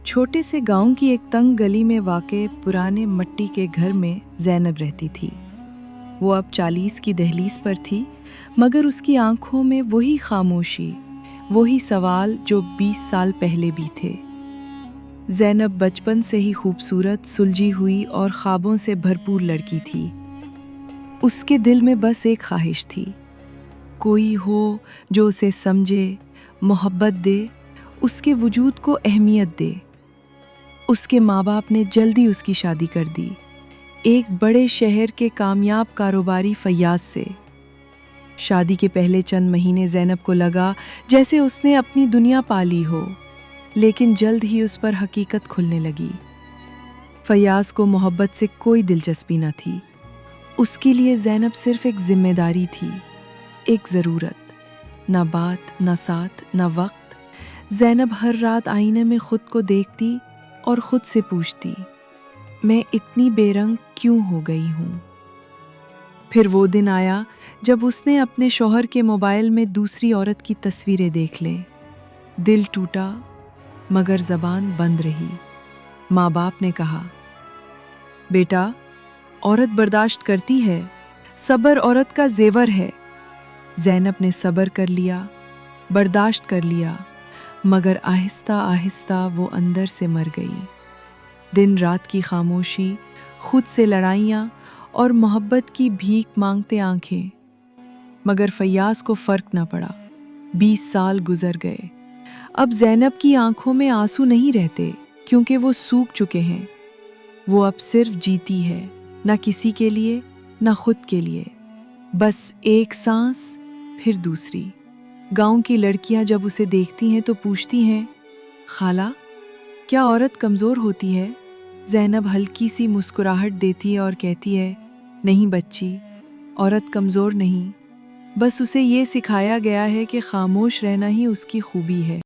چھوٹے سے گاؤں کی ایک تنگ گلی میں واقع پرانے مٹی کے گھر میں زینب رہتی تھی۔ وہ اب 40 کی دہلیز پر تھی، مگر اس کی آنکھوں میں وہی خاموشی، وہی سوال جو 20 سال پہلے بھی تھے۔ زینب بچپن سے ہی خوبصورت، سلجھی ہوئی اور خوابوں سے بھرپور لڑکی تھی۔ اس کے دل میں بس ایک خواہش تھی، کوئی ہو جو اسے سمجھے، محبت دے، اس کے وجود کو اہمیت دے۔ اس کے ماں باپ نے جلدی اس کی شادی کر دی، ایک بڑے شہر کے کامیاب کاروباری فیاض سے۔ شادی کے پہلے چند مہینے زینب کو لگا جیسے اس نے اپنی دنیا پا لی ہو، لیکن جلد ہی اس پر حقیقت کھلنے لگی۔ فیاض کو محبت سے کوئی دلچسپی نہ تھی۔ اس کے لیے زینب صرف ایک ذمہ داری تھی، ایک ضرورت، نہ بات، نہ ساتھ، نہ وقت۔ زینب ہر رات آئینے میں خود کو دیکھتی اور خود سے پوچھتی، میں اتنی بے رنگ کیوں ہو گئی ہوں؟ پھر وہ دن آیا جب اس نے اپنے شوہر کے موبائل میں دوسری عورت کی تصویریں دیکھ لیں۔ دل ٹوٹا، مگر زبان بند رہی۔ ماں باپ نے کہا، بیٹا، عورت برداشت کرتی ہے، صبر عورت کا زیور ہے۔ زینب نے صبر کر لیا، برداشت کر لیا، مگر آہستہ آہستہ وہ اندر سے مر گئی۔ دن رات کی خاموشی، خود سے لڑائیاں اور محبت کی بھیک مانگتے آنکھیں۔ مگر فیاض کو فرق نہ پڑا۔ 20 سال گزر گئے۔ اب زینب کی آنکھوں میں آنسو نہیں رہتے، کیونکہ وہ سوکھ چکے ہیں۔ وہ اب صرف جیتی ہے، نہ کسی کے لیے، نہ خود کے لیے، بس ایک سانس پھر دوسری۔ گاؤں کی لڑکیاں جب اسے دیکھتی ہیں تو پوچھتی ہیں، خالہ، کیا عورت کمزور ہوتی ہے؟ زینب ہلکی سی مسکراہٹ دیتی ہے اور کہتی ہے، نہیں بچی، عورت کمزور نہیں، بس اسے یہ سکھایا گیا ہے کہ خاموش رہنا ہی اس کی خوبی ہے۔